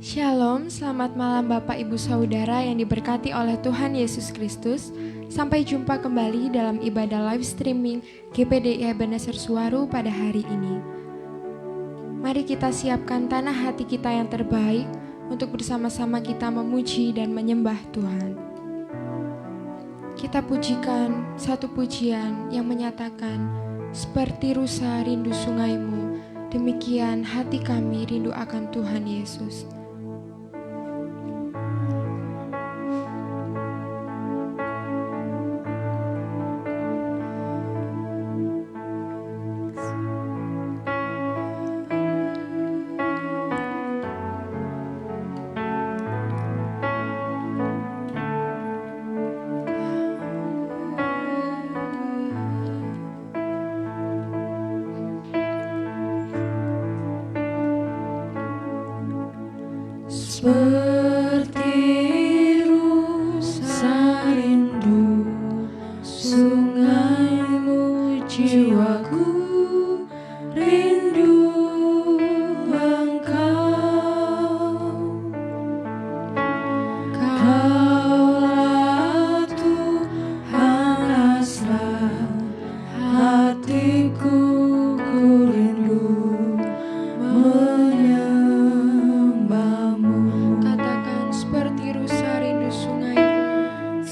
Shalom, selamat malam Bapak Ibu Saudara yang diberkati oleh Tuhan Yesus Kristus. Sampai jumpa kembali dalam ibadah live streaming GPDI Ebenezer Suwaru pada hari ini. Mari kita siapkan tanah hati kita yang terbaik untuk bersama-sama kita memuji dan menyembah Tuhan. Kita pujikan satu pujian yang menyatakan, seperti rusa rindu sungaimu, demikian hati kami rindu akan Tuhan Yesus. Seperti rusa rindu sungaimu, jiwaku rindu Engkau. Kaulah Tuhan hasrat hatiku, ku rindu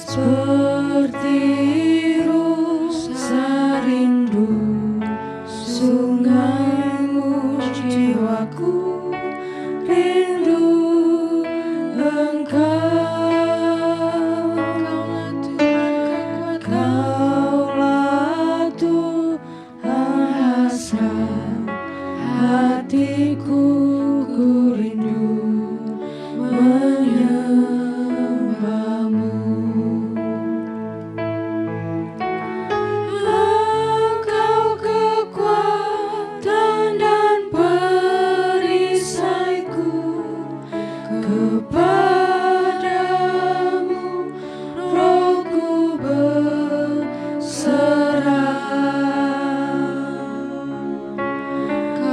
seperti rusa rindu sungaimu, jiwaku rindu Engkau. Kaulah Tuhan hasrat hatiku, ku rindu menyembahmu. Kepadamu rohku berserah.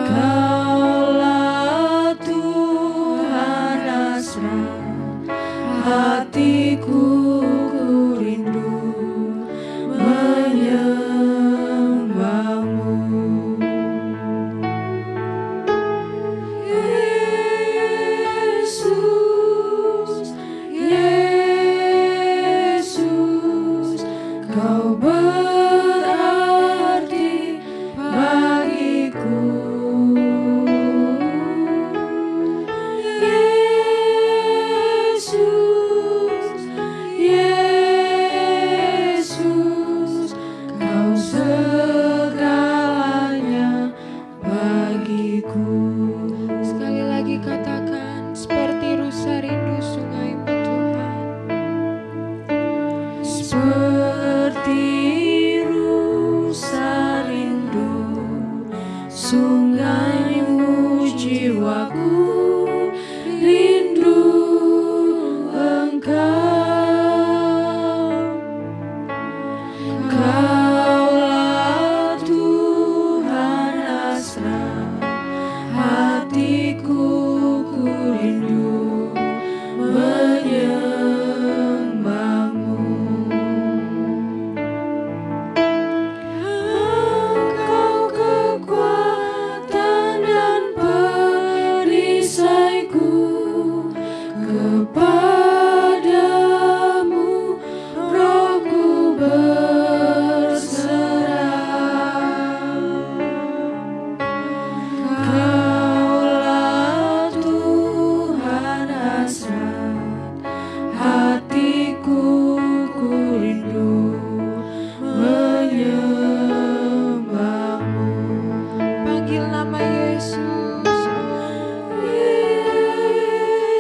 Kaulah Tuhan hasrat hatiku, ku rindu menyembahmu. Kau berarti bagiku, Yesus, Yesus, Kau segalanya bagiku. Sekali lagi katakan, seperti rusa rindu sungaimu Tuhan. Seperti rusa rindu sungaimu, jiwaku rindu Engkau. Kaulah Tuhan hasrat hatiku, ku rindu menyembahmu. Engkau kekuatan dan perisaiku, kepadamu rohku berserah. Kaulah Tuhan hasrat hatiku, ku rindu menyembahmu. Panggil nama Yesus.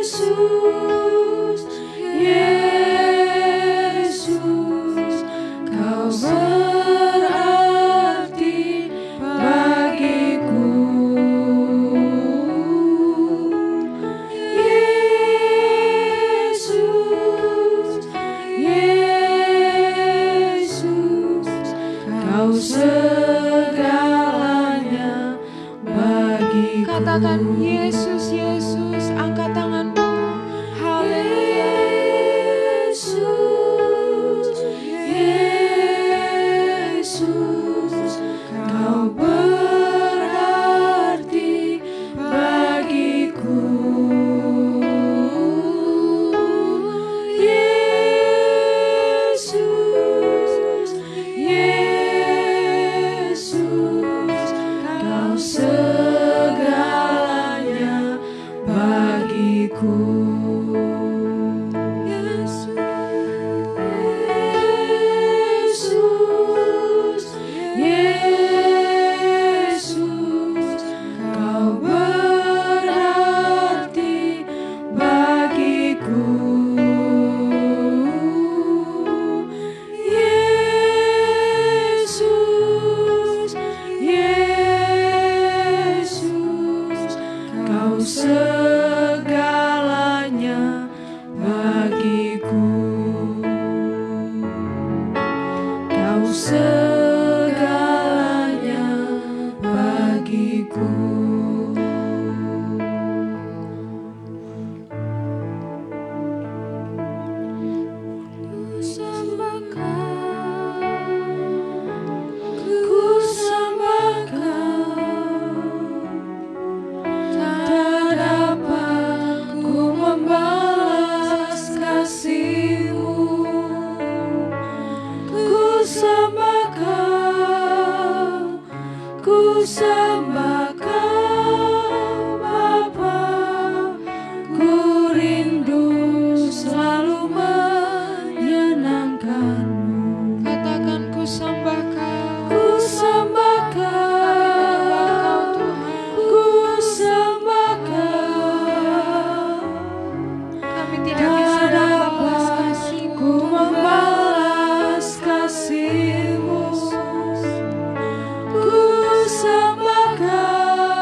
Yesus, Yesus, Kau berarti bagiku. Yesus, Yesus, Kau segalanya bagiku. Katakan Yesus, Yesus, angkat tanganmu segalanya bagiku. Yesus, Yesus, Kau berarti bagiku. Yesus, Yesus, Kau segalanya bagiku. Kau segalanya bagiku. Ku sembah Kau, tak dapat ku membalas kasih-Mu. Ku sembah Kau, ku sembah Kau Bapa, ku rindu selalu menyenangkan-Mu. Katakan ku sembah Kau, ku sembah Kau, ku sembah Kau. Kami tidak bisa membalas kasih-Mu, Ku membalas kasih-Mu. Ku sembah Kau,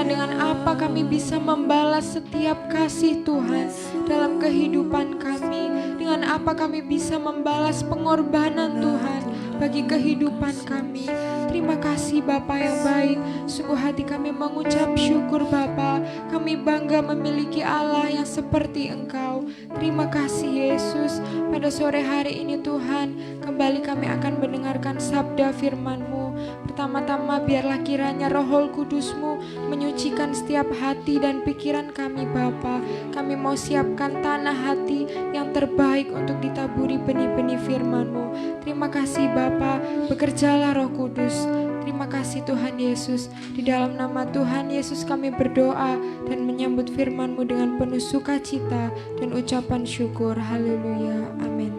Tuhan, dengan apa kami bisa membalas setiap kasih Tuhan dalam kehidupan kami. Dengan apa kami bisa membalas pengorbanan Tuhan bagi kehidupan kami. Terima kasih Bapa yang baik. Sungguh hati kami mengucap syukur Bapa. Kami bangga memiliki Allah yang seperti Engkau. Terima kasih Yesus. Pada sore hari ini Tuhan, kembali kami akan mendengarkan sabda firman-Mu. Pertama-tama biarlah kiranya Roh Kudus-Mu menyucikan setiap hati dan pikiran kami Bapa. Kami mau siapkan tanah hati yang terbaik untuk ditaburi benih-benih firman-Mu. Terima kasih Bapa, bekerjalah Roh Kudus. Terima kasih Tuhan Yesus. Di dalam nama Tuhan Yesus kami berdoa dan menyambut firman-Mu dengan penuh sukacita dan ucapan syukur. Haleluya. Amin.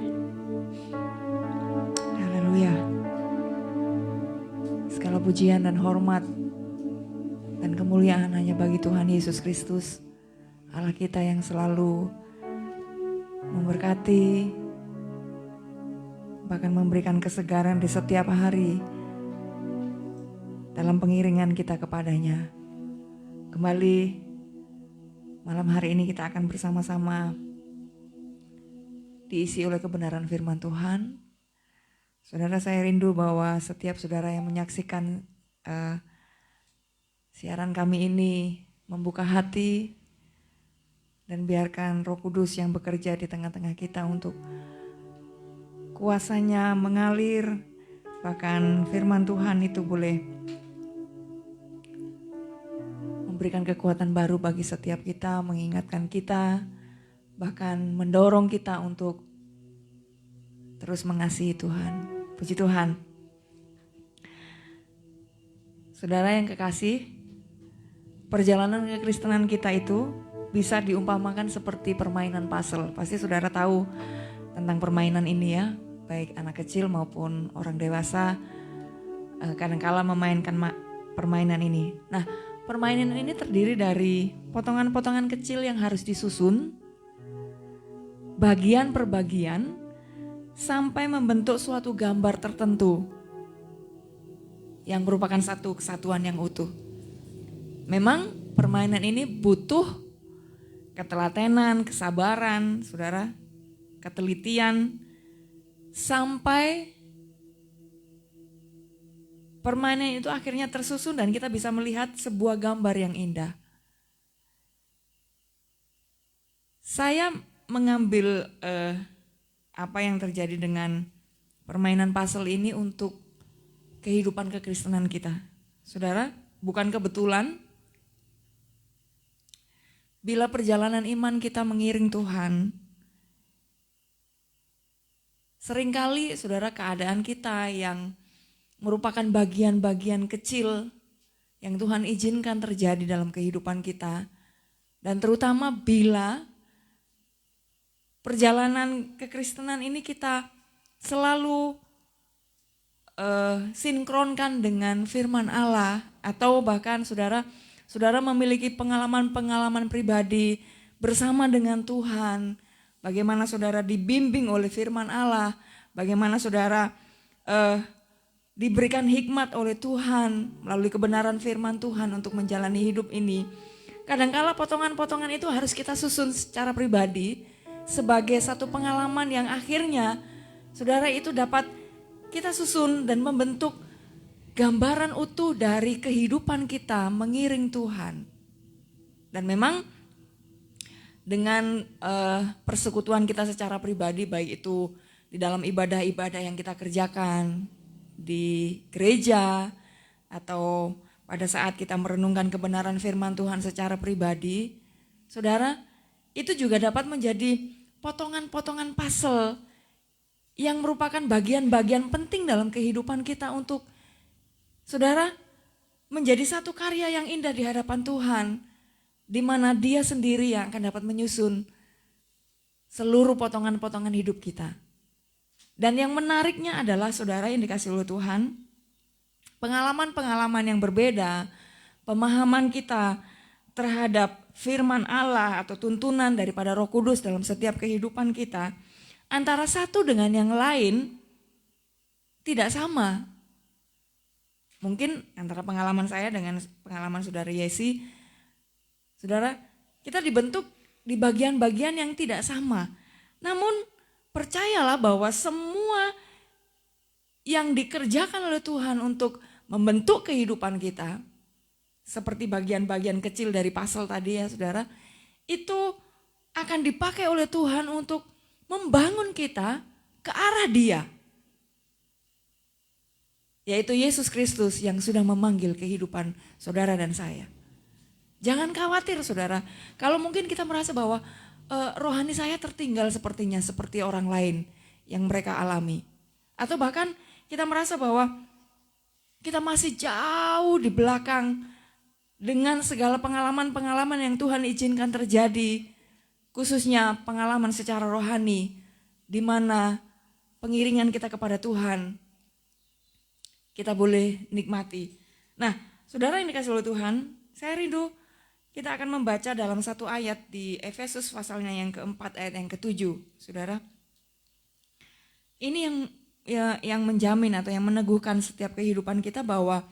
Haleluya. Segala pujian dan hormat dan kemuliaan hanya bagi Tuhan Yesus Kristus, Allah kita yang selalu memberkati, bahkan memberikan kesegaran di setiap hari dalam pengiringan kita kepadanya. Kembali malam hari ini kita akan bersama-sama diisi oleh kebenaran firman Tuhan. Saudara, saya rindu bahwa setiap saudara yang menyaksikan siaran kami ini membuka hati dan biarkan Roh Kudus yang bekerja di tengah-tengah kita untuk kuasanya mengalir, bahkan firman Tuhan itu boleh memberikan kekuatan baru bagi setiap kita, mengingatkan kita, bahkan mendorong kita untuk terus mengasihi Tuhan. Puji Tuhan. Saudara yang kekasih, perjalanan kekristenan kita itu bisa diumpamakan seperti permainan puzzle. Pasti saudara tahu tentang permainan ini ya, baik anak kecil maupun orang dewasa kadangkala memainkan permainan ini. Nah, permainan ini terdiri dari potongan-potongan kecil yang harus disusun, bagian per bagian, sampai membentuk suatu gambar tertentu yang merupakan satu kesatuan yang utuh. Memang permainan ini butuh ketelatenan, kesabaran, saudara, ketelitian, sampai permainan itu akhirnya tersusun dan kita bisa melihat sebuah gambar yang indah. Saya mengambil apa yang terjadi dengan permainan puzzle ini untuk kehidupan kekristenan kita. Saudara, bukan kebetulan bila perjalanan iman kita mengiring Tuhan, seringkali saudara keadaan kita yang merupakan bagian-bagian kecil yang Tuhan izinkan terjadi dalam kehidupan kita, dan terutama bila perjalanan kekristenan ini kita selalu sinkronkan dengan firman Allah, atau bahkan saudara memiliki pengalaman-pengalaman pribadi bersama dengan Tuhan, bagaimana saudara dibimbing oleh firman Allah, bagaimana saudara diberikan hikmat oleh Tuhan melalui kebenaran firman Tuhan untuk menjalani hidup ini. Kadangkala potongan-potongan itu harus kita susun secara pribadi sebagai satu pengalaman yang akhirnya saudara itu dapat kita susun dan membentuk gambaran utuh dari kehidupan kita mengiring Tuhan. Dan memang dengan persekutuan kita secara pribadi, baik itu di dalam ibadah-ibadah yang kita kerjakan di gereja atau pada saat kita merenungkan kebenaran firman Tuhan secara pribadi, saudara, itu juga dapat menjadi potongan-potongan puzzle yang merupakan bagian-bagian penting dalam kehidupan kita untuk saudara menjadi satu karya yang indah di hadapan Tuhan, di mana Dia sendiri yang akan dapat menyusun seluruh potongan-potongan hidup kita. Dan yang menariknya adalah saudara yang dikasihi oleh Tuhan, pengalaman-pengalaman yang berbeda, pemahaman kita terhadap firman Allah atau tuntunan daripada Roh Kudus dalam setiap kehidupan kita, antara satu dengan yang lain tidak sama. Mungkin antara pengalaman saya dengan pengalaman saudara Yesi, Saudara, kita dibentuk di bagian-bagian yang tidak sama. Namun percayalah bahwa semua yang dikerjakan oleh Tuhan untuk membentuk kehidupan kita, seperti bagian-bagian kecil dari puzzle tadi ya saudara, itu akan dipakai oleh Tuhan untuk membangun kita ke arah Dia. Yaitu Yesus Kristus yang sudah memanggil kehidupan saudara dan saya. Jangan khawatir saudara, kalau mungkin kita merasa bahwa rohani saya tertinggal sepertinya seperti orang lain yang mereka alami. Atau bahkan kita merasa bahwa kita masih jauh di belakang dengan segala pengalaman-pengalaman yang Tuhan izinkan terjadi. Khususnya pengalaman secara rohani di mana pengiringan kita kepada Tuhan kita boleh nikmati. Nah, saudara yang dikasihi oleh Tuhan, saya rindu kita akan membaca dalam satu ayat di Efesus pasalnya yang keempat ayat yang ketujuh, saudara. Ini yang menjamin atau yang meneguhkan setiap kehidupan kita bahwa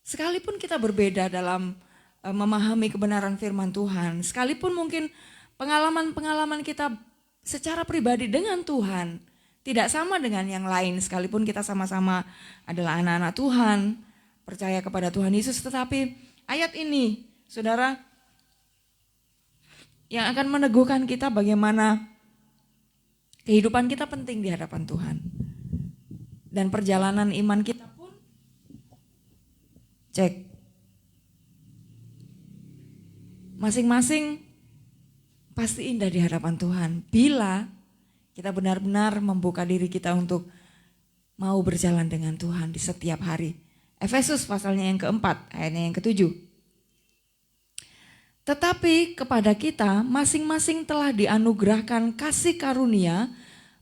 sekalipun kita berbeda dalam memahami kebenaran firman Tuhan, sekalipun mungkin pengalaman-pengalaman kita secara pribadi dengan Tuhan tidak sama dengan yang lain, sekalipun kita sama-sama adalah anak-anak Tuhan, percaya kepada Tuhan Yesus, tetapi ayat ini, saudara, yang akan meneguhkan kita bagaimana kehidupan kita penting di hadapan Tuhan. Dan perjalanan iman kita pun, cek, masing-masing pasti indah di hadapan Tuhan bila kita benar-benar membuka diri kita untuk mau berjalan dengan Tuhan di setiap hari. Efesus pasalnya yang keempat, ayatnya yang ketujuh. Tetapi kepada kita masing-masing telah dianugerahkan kasih karunia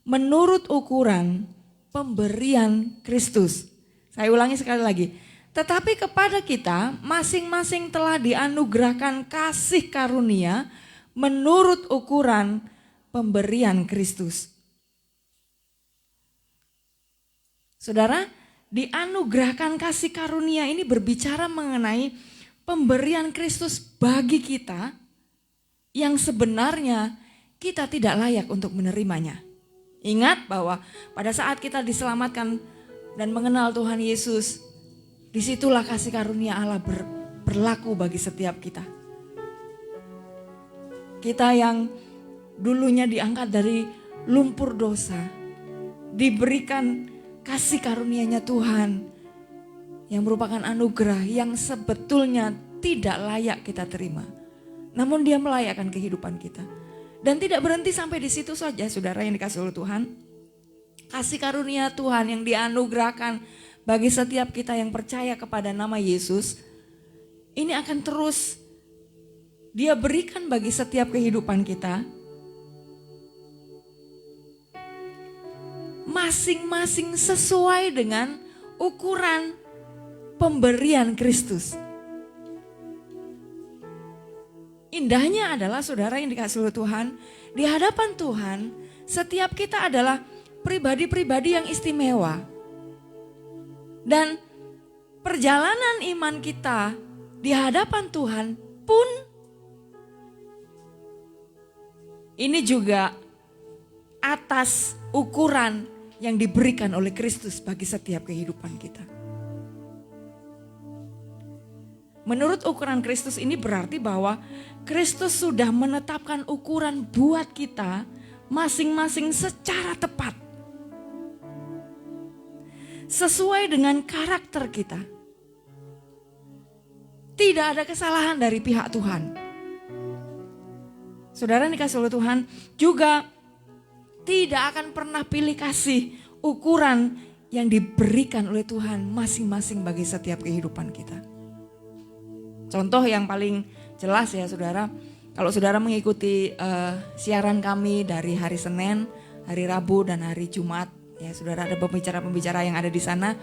menurut ukuran pemberian Kristus. Saya ulangi sekali lagi. Tetapi kepada kita masing-masing telah dianugerahkan kasih karunia menurut ukuran pemberian Kristus. Saudara, dianugerahkan kasih karunia ini berbicara mengenai pemberian Kristus bagi kita yang sebenarnya kita tidak layak untuk menerimanya. Ingat bahwa pada saat kita diselamatkan dan mengenal Tuhan Yesus, disitulah kasih karunia Allah berlaku bagi setiap kita. Kita yang dulunya diangkat dari lumpur dosa, diberikan kasih karunia-Nya Tuhan yang merupakan anugerah yang sebetulnya tidak layak kita terima. Namun Dia melayakkan kehidupan kita. Dan tidak berhenti sampai di situ saja, saudara yang dikasihi oleh Tuhan. Kasih karunia Tuhan yang dianugerahkan bagi setiap kita yang percaya kepada nama Yesus, ini akan terus Dia berikan bagi setiap kehidupan kita. Masing-masing sesuai dengan ukuran pemberian Kristus. Indahnya adalah saudara yang dikasihi oleh Tuhan, di hadapan Tuhan setiap kita adalah pribadi-pribadi yang istimewa. Dan perjalanan iman kita di hadapan Tuhan pun ini juga atas ukuran yang diberikan oleh Kristus bagi setiap kehidupan kita. Menurut ukuran Kristus ini berarti bahwa Kristus sudah menetapkan ukuran buat kita masing-masing secara tepat. Sesuai dengan karakter kita. Tidak ada kesalahan dari pihak Tuhan. Saudara yang dikasihi oleh Tuhan juga tidak akan pernah pilih kasih ukuran yang diberikan oleh Tuhan masing-masing bagi setiap kehidupan kita. Contoh yang paling jelas ya saudara, kalau saudara mengikuti siaran kami dari hari Senin, hari Rabu dan hari Jumat, ya saudara ada pembicara-pembicara yang ada di sana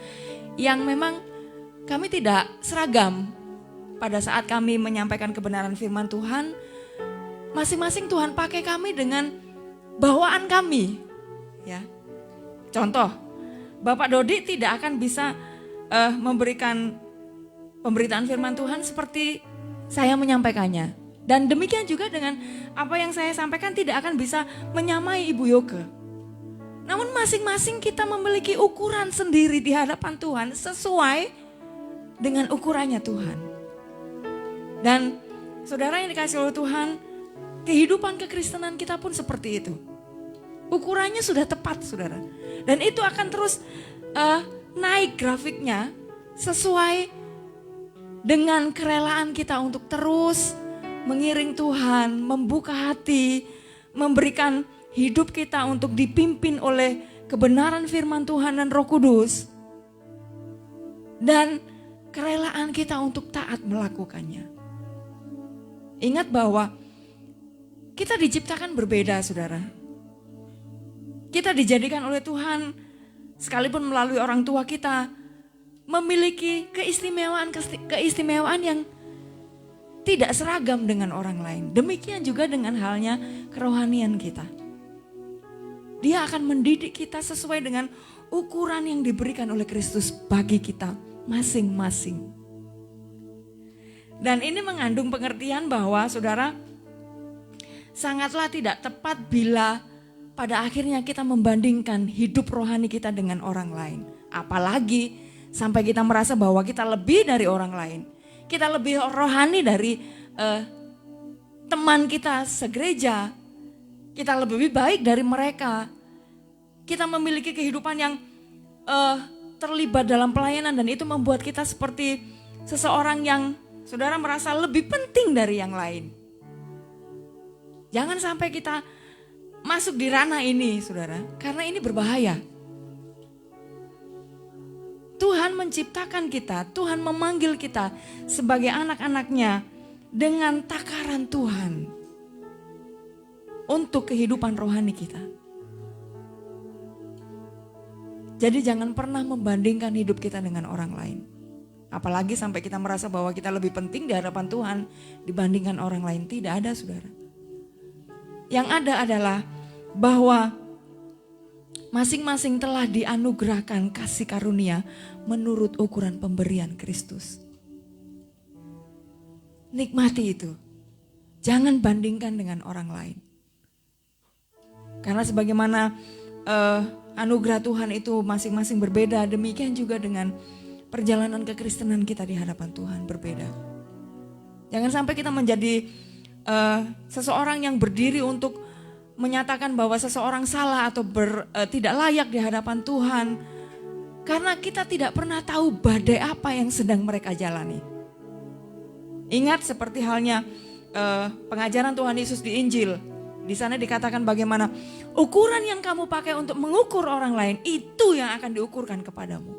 yang memang kami tidak seragam pada saat kami menyampaikan kebenaran firman Tuhan. Masing-masing Tuhan pakai kami dengan bawaan kami, ya. Contoh, Bapak Dodi tidak akan bisa memberikan pemberitaan firman Tuhan seperti saya menyampaikannya. Dan demikian juga dengan apa yang saya sampaikan tidak akan bisa menyamai Ibu Yoke. Namun masing-masing kita memiliki ukuran sendiri di hadapan Tuhan sesuai dengan ukurannya Tuhan. Dan saudara yang dikasihi oleh Tuhan, kehidupan kekristenan kita pun seperti itu. Ukurannya sudah tepat saudara. Dan itu akan terus naik grafiknya sesuai dengan kerelaan kita untuk terus mengiring Tuhan, membuka hati, memberikan hidup kita untuk dipimpin oleh kebenaran firman Tuhan dan Roh Kudus. Dan kerelaan kita untuk taat melakukannya. Ingat bahwa kita diciptakan berbeda saudara. Kita dijadikan oleh Tuhan sekalipun melalui orang tua kita memiliki keistimewaan yang tidak seragam dengan orang lain. Demikian juga dengan halnya kerohanian kita. Dia akan mendidik kita sesuai dengan ukuran yang diberikan oleh Kristus bagi kita masing-masing. Dan ini mengandung pengertian bahwa saudara, sangatlah tidak tepat bila pada akhirnya kita membandingkan hidup rohani kita dengan orang lain. Apalagi sampai kita merasa bahwa kita lebih dari orang lain. Kita lebih rohani dari teman kita segereja. Kita lebih baik dari mereka. Kita memiliki kehidupan yang terlibat dalam pelayanan dan itu membuat kita seperti seseorang yang saudara merasa lebih penting dari yang lain. Jangan sampai kita masuk di ranah ini saudara, karena ini berbahaya. Tuhan menciptakan kita, Tuhan memanggil kita sebagai anak-anaknya dengan takaran Tuhan untuk kehidupan rohani kita. Jadi jangan pernah membandingkan hidup kita dengan orang lain. Apalagi sampai kita merasa bahwa kita lebih penting di hadapan Tuhan dibandingkan orang lain. Tidak ada saudara. Yang ada adalah bahwa masing-masing telah dianugerahkan kasih karunia menurut ukuran pemberian Kristus. Nikmati itu. Jangan bandingkan dengan orang lain. Karena sebagaimana anugerah Tuhan itu masing-masing berbeda, demikian juga dengan perjalanan kekristenan kita di hadapan Tuhan berbeda. Jangan sampai kita menjadi seseorang yang berdiri untuk menyatakan bahwa seseorang salah atau tidak layak di hadapan Tuhan. Karena kita tidak pernah tahu badai apa yang sedang mereka jalani. Ingat seperti halnya pengajaran Tuhan Yesus di Injil. Di sana dikatakan bagaimana ukuran yang kamu pakai untuk mengukur orang lain itu yang akan diukurkan kepadamu.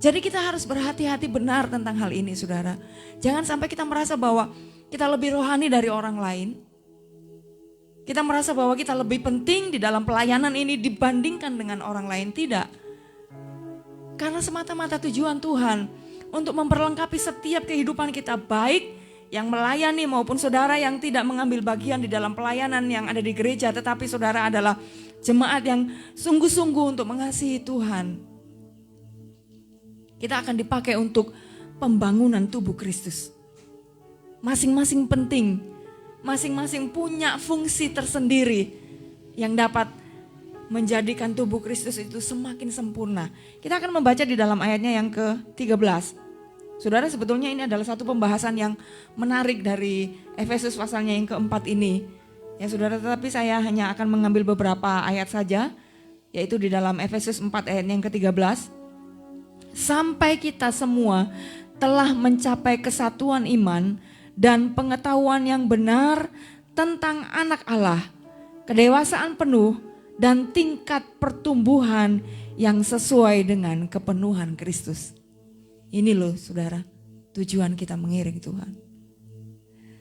Jadi kita harus berhati-hati benar tentang hal ini saudara. Jangan sampai kita merasa bahwa kita lebih rohani dari orang lain. Kita merasa bahwa kita lebih penting di dalam pelayanan ini dibandingkan dengan orang lain. Tidak. Karena semata-mata tujuan Tuhan untuk memperlengkapi setiap kehidupan kita, baik yang melayani maupun saudara yang tidak mengambil bagian di dalam pelayanan yang ada di gereja, tetapi saudara adalah jemaat yang sungguh-sungguh untuk mengasihi Tuhan. Kita akan dipakai untuk pembangunan tubuh Kristus. Masing-masing penting, masing-masing punya fungsi tersendiri yang dapat menjadikan tubuh Kristus itu semakin sempurna. Kita akan membaca di dalam ayatnya yang ke-13. Saudara, sebetulnya ini adalah satu pembahasan yang menarik dari Efesus pasalnya yang keempat ini. Ya saudara, tetapi saya hanya akan mengambil beberapa ayat saja, yaitu di dalam Efesus 4 ayat yang ke-13. Sampai kita semua telah mencapai kesatuan iman dan pengetahuan yang benar tentang anak Allah, kedewasaan penuh dan tingkat pertumbuhan yang sesuai dengan kepenuhan Kristus. Ini loh saudara, tujuan kita mengiring Tuhan.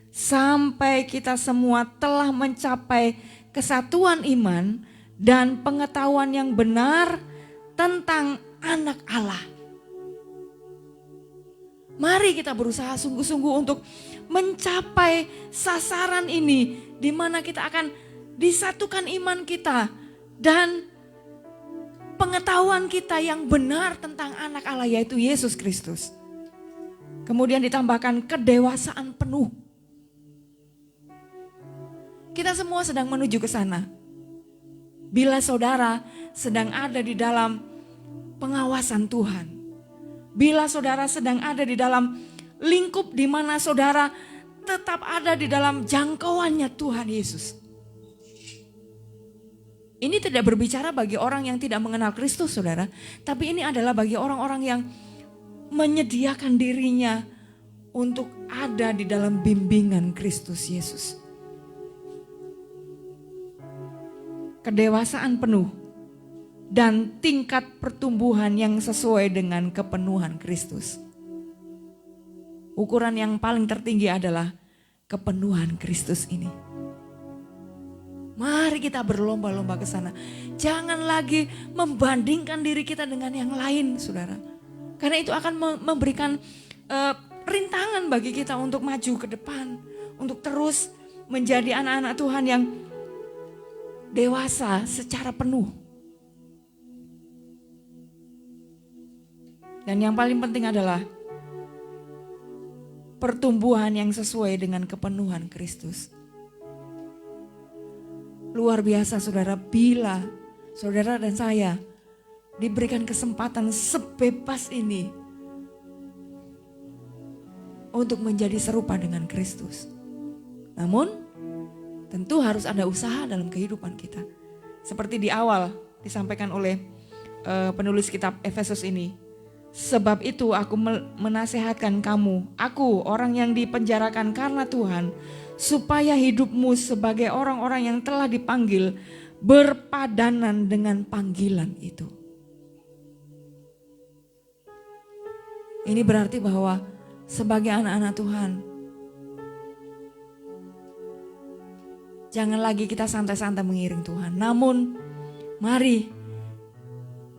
Sampai kita semua telah mencapai kesatuan iman dan pengetahuan yang benar tentang anak Allah. Mari kita berusaha sungguh-sungguh untuk mencapai sasaran ini, di mana kita akan disatukan iman kita dan pengetahuan kita yang benar tentang anak Allah, yaitu Yesus Kristus. Kemudian ditambahkan kedewasaan penuh. Kita semua sedang menuju ke sana. Bila saudara sedang ada di dalam pengawasan Tuhan, bila saudara sedang ada di dalam lingkup di mana saudara tetap ada di dalam jangkauannya Tuhan Yesus. Ini tidak berbicara bagi orang yang tidak mengenal Kristus, saudara. Tapi ini adalah bagi orang-orang yang menyediakan dirinya untuk ada di dalam bimbingan Kristus Yesus. Kedewasaan penuh dan tingkat pertumbuhan yang sesuai dengan kepenuhan Kristus. Ukuran yang paling tertinggi adalah kepenuhan Kristus ini. Mari kita berlomba-lomba ke sana. Jangan lagi membandingkan diri kita dengan yang lain, saudara. Karena itu akan memberikan rintangan bagi kita untuk maju ke depan. Untuk terus menjadi anak-anak Tuhan yang dewasa secara penuh. Dan yang paling penting adalah pertumbuhan yang sesuai dengan kepenuhan Kristus. Luar biasa saudara, bila saudara dan saya diberikan kesempatan sebebas ini untuk menjadi serupa dengan Kristus. Namun tentu harus ada usaha dalam kehidupan kita. Seperti di awal disampaikan oleh penulis kitab Efesus ini. Sebab itu aku menasehatkan kamu, aku orang yang dipenjarakan karena Tuhan, supaya hidupmu sebagai orang-orang yang telah dipanggil berpadanan dengan panggilan itu. Ini berarti bahwa sebagai anak-anak Tuhan, jangan lagi kita santai-santai mengiring Tuhan. Namun mari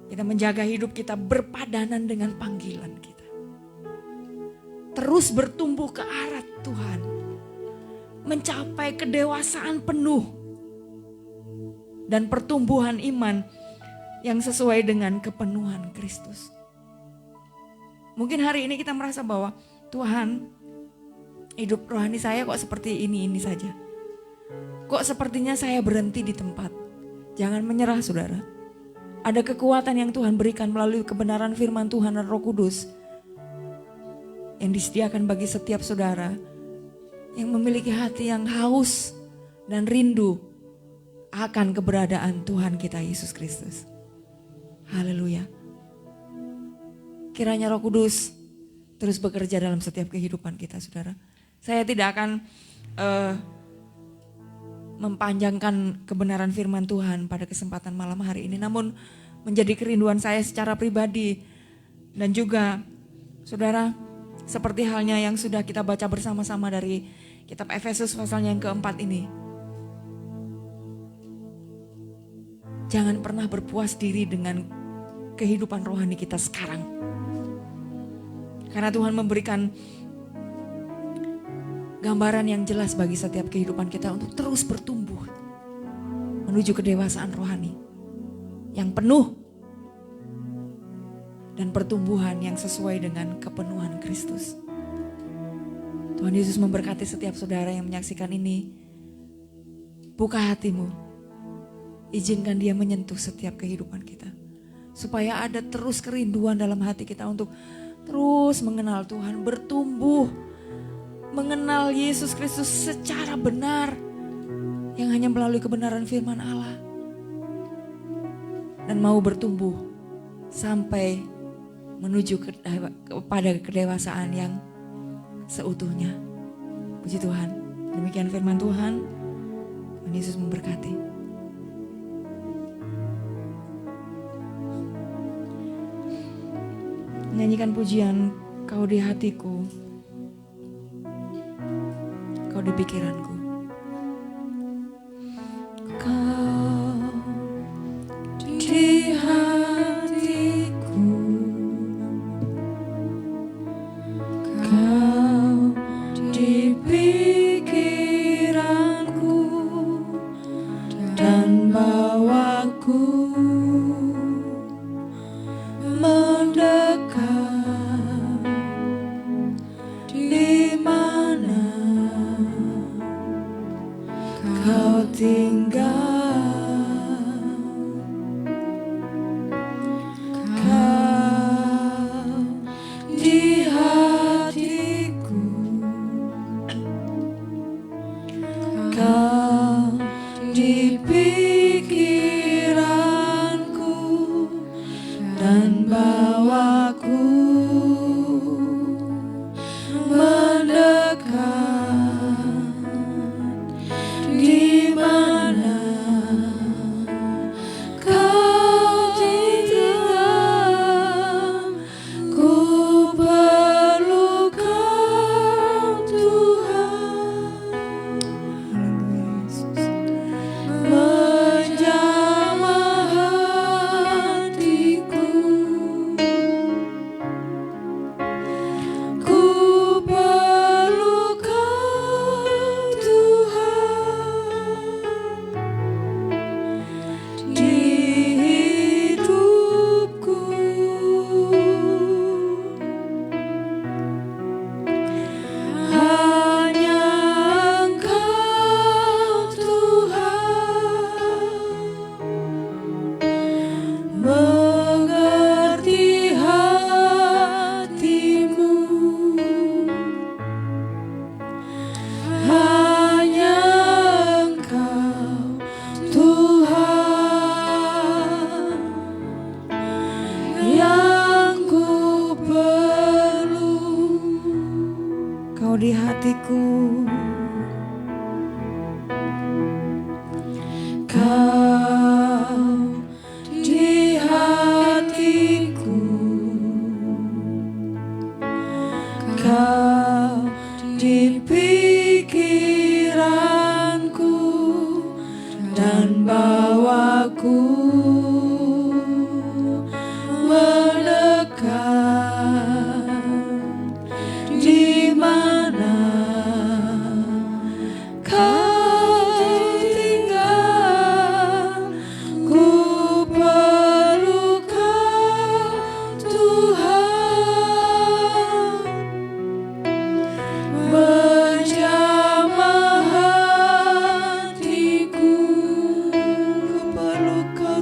kita menjaga hidup kita berpadanan dengan panggilan kita. Terus bertumbuh ke arah Tuhan. Mencapai kedewasaan penuh. Dan pertumbuhan iman yang sesuai dengan kepenuhan Kristus. Mungkin hari ini kita merasa bahwa Tuhan, hidup rohani saya kok seperti ini saja. Kok sepertinya saya berhenti di tempat. Jangan menyerah saudara. Ada kekuatan yang Tuhan berikan melalui kebenaran firman Tuhan dan Roh Kudus yang disediakan bagi setiap saudara yang memiliki hati yang haus dan rindu akan keberadaan Tuhan kita Yesus Kristus. Haleluya. Kiranya Roh Kudus terus bekerja dalam setiap kehidupan kita, saudara. Saya tidak akan mempanjangkan kebenaran firman Tuhan pada kesempatan malam hari ini. Namun menjadi kerinduan saya secara pribadi dan juga saudara, seperti halnya yang sudah kita baca bersama-sama dari kitab Efesus pasalnya yang keempat ini. Jangan pernah berpuas diri dengan kehidupan rohani kita sekarang. Karena Tuhan memberikan gambaran yang jelas bagi setiap kehidupan kita untuk terus bertumbuh menuju kedewasaan rohani yang penuh dan pertumbuhan yang sesuai dengan kepenuhan Kristus. Tuhan Yesus memberkati setiap saudara yang menyaksikan ini. Buka hatimu, izinkan Dia menyentuh setiap kehidupan kita, supaya ada terus kerinduan dalam hati kita untuk terus mengenal Tuhan, bertumbuh mengenal Yesus Kristus secara benar, yang hanya melalui kebenaran firman Allah, dan mau bertumbuh sampai menuju kepada kedewasaan yang seutuhnya. Puji Tuhan. Demikian firman Tuhan. Tuhan Yesus memberkati. Menyanyikan pujian Kau di hatiku, Kau di pikiranku. Kau di hatiku, Kau di pikiranku, dan bawaku mendekat di mana Kau di pikiranku dan bawaku mendekat, di mana kau tinggal, ku perlu kau Tuhan. Menjamah hatiku, ku perlu kau Tuhan di hidupku. Hanya Engkau Tuhan mengerti hatimu. Hanya Engkau Tuhan yang ku perlu. Kau di hatiku, kau di hatiku, kau di pikiranku dan bawaku mendekat, di mana kau tinggal, ku perlu kau Tuhan. Menjamah hatiku, ku perlu kau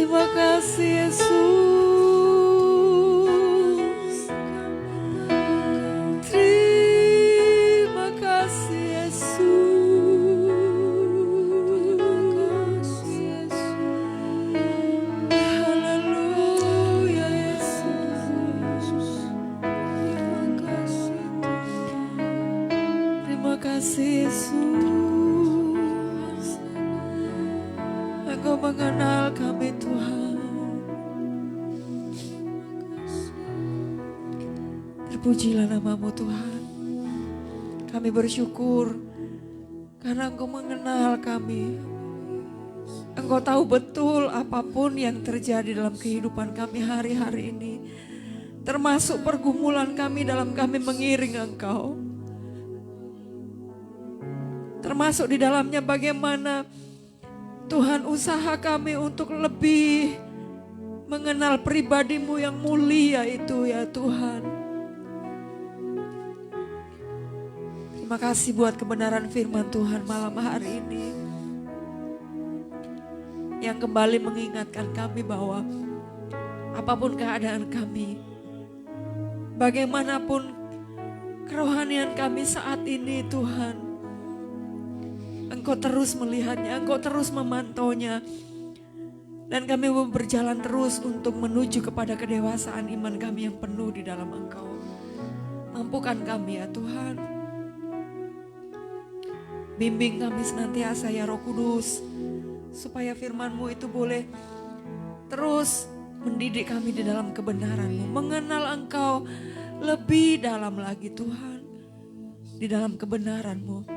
Terima kasih Yesus. Terima kasih Yesus. Haleluya Yesus. Terima kasih Yesus. Engkau mengenal kami Tuhan. Terpujilah namamu Tuhan. Kami bersyukur karena Engkau mengenal kami. Engkau tahu betul apapun yang terjadi dalam kehidupan kami hari-hari ini. Termasuk pergumulan kami dalam kami mengiring Engkau. Termasuk di dalamnya bagaimana Tuhan usaha kami untuk lebih mengenal pribadi-Mu yang mulia itu ya Tuhan. Terima kasih buat kebenaran firman Tuhan malam hari ini. Yang kembali mengingatkan kami bahwa apapun keadaan kami, bagaimanapun kerohanian kami saat ini Tuhan, Engkau terus melihatnya, Engkau terus memantaunya. Dan kami mau berjalan terus untuk menuju kepada kedewasaan iman kami yang penuh di dalam Engkau. Mampukan kami ya Tuhan. Bimbing kami senantiasa ya Roh Kudus. Supaya firman-Mu itu boleh terus mendidik kami di dalam kebenaran-Mu. Mengenal Engkau lebih dalam lagi Tuhan. Di dalam kebenaran-Mu.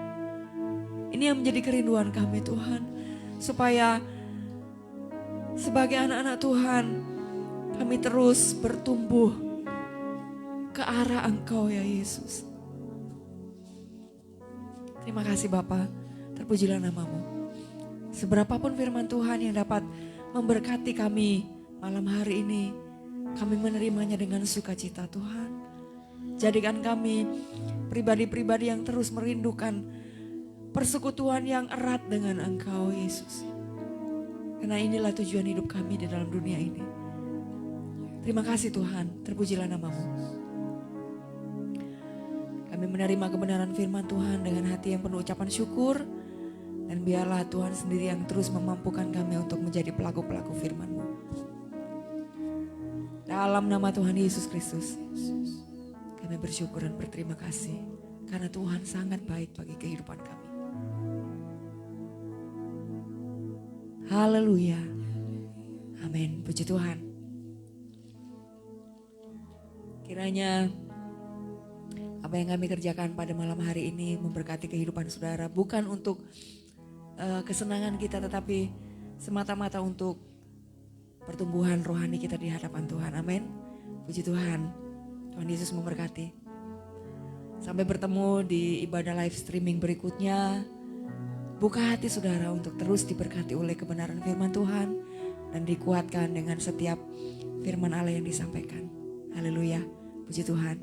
Ini yang menjadi kerinduan kami Tuhan. Supaya sebagai anak-anak Tuhan kami terus bertumbuh ke arah Engkau ya Yesus. Terima kasih Bapa, terpujilah namamu. Seberapapun firman Tuhan yang dapat memberkati kami malam hari ini, kami menerimanya dengan sukacita Tuhan. Jadikan kami pribadi-pribadi yang terus merindukan persekutuan yang erat dengan Engkau Yesus. Karena inilah tujuan hidup kami di dalam dunia ini. Terima kasih Tuhan, terpujilah namamu. Kami menerima kebenaran firman Tuhan dengan hati yang penuh ucapan syukur. Dan biarlah Tuhan sendiri yang terus memampukan kami untuk menjadi pelaku-pelaku firman-Mu. Dalam nama Tuhan Yesus Kristus, kami bersyukur dan berterima kasih. Karena Tuhan sangat baik bagi kehidupan kami. Haleluya. Amin. Puji Tuhan. Kiranya apa yang kami kerjakan pada malam hari ini memberkati kehidupan saudara. Bukan untuk kesenangan kita, tetapi semata-mata untuk pertumbuhan rohani kita di hadapan Tuhan. Amin. Puji Tuhan. Tuhan Yesus memberkati. Sampai bertemu di ibadah live streaming berikutnya. Buka hati saudara untuk terus diberkati oleh kebenaran firman Tuhan. Dan dikuatkan dengan setiap firman Allah yang disampaikan. Haleluya. Puji Tuhan.